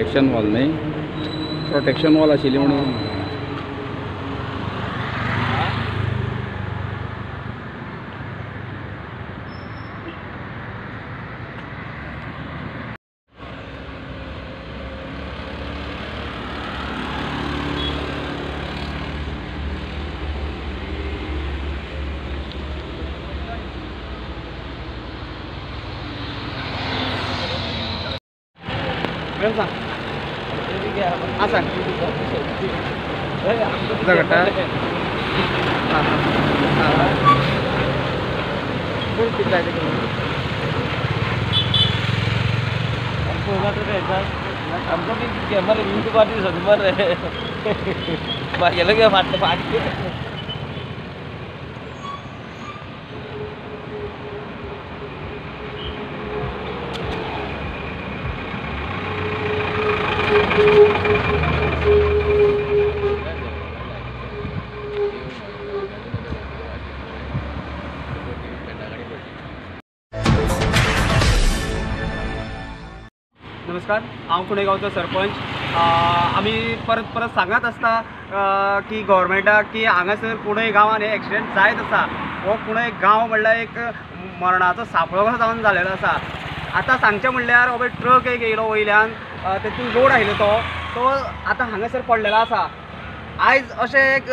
Protection wall नाही, protection wall आशिल्ली म्हणून आमचं मी कॅमेरा यूट्यूब आधी सगळं रे गेलं काय फाटलं फाटले नमस्कार, हांव कुणेगांवचो सरपंच. आमी परत परत सांगत आसता की गव्हर्मेंटाक की हांगासर कुणय गांवांत हे एक्सिडेंट जायत आसा. हो कुणय गांव म्हणल्यार एक मरणाचो सापळो कसो जावन जालेलो आसा. आतां सांगचें म्हणल्यार हो ट्रक एक येयलो वयल्यान, तेतून लोड आयलो तो आतां हांगासर पडलेलो आसा. आयज अशें एक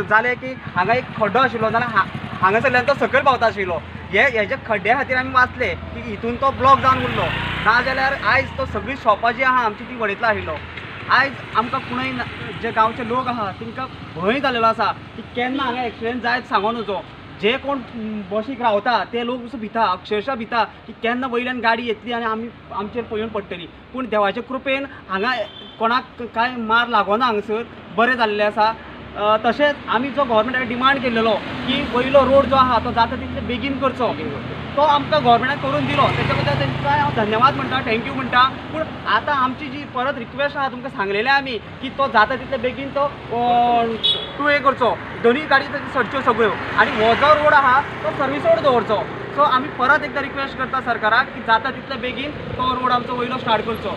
जालें की हांगा एक खड्डो आशिल्लो जाल्यार हांगासरल्यान तो सकयल पावता आशिल्लो. हेच्या खड्ड्या खातीर आमी वाचले की हितून तो ब्लॉक जावन उरलो, नाजाल्यार आयज तो सगळी शॉपां जी आहा आमची ती वडयतलो आशिल्लो. आयज आमकां कुणय जे गांवचे लोक आहा तांकां भंय जालेलो आसा की केन्ना हांगा एक्सिडेंट जायत सांगून वचो. जे कोण बशीक रावता ते लोक सुद्दां भिता, अक्षरशा भिता की केन्ना वयल्यान गाडी येतली आनी आमी आमचेर पळोवन पडटली. पूण देवाचे कृपेन हांगा कोणाक कांय मार लागोना, हांगासर बरें जाल्लें आसा. तशेंच आमी जो गव्हर्मेंटाक डिमांड केल्लो की वयलो रोड जो आहा तो जाता तितले बेगीन करचो, तो आमकां गव्हर्मेंटान करून दिलो. तेच्या बद्दल तांकां हांव धन्यवाद म्हणटा, थँक्यू म्हणटा. पूण आतां आमची जी परत रिक्वेस्ट आहा तुमकां सांगलेलें आमी की तो जाता तितले बेगीन तो टू वे करचो, दोनूय गाडी सडच्यो सगळ्यो, आनी हो जो रोड आहा तो सर्वीस रोड दवरचो. सो आमी परत एकदां रिक्वेस्ट करता सरकाराक की जाता तितले बेगीन तो रोड आमचो वयलो स्टार्ट करचो.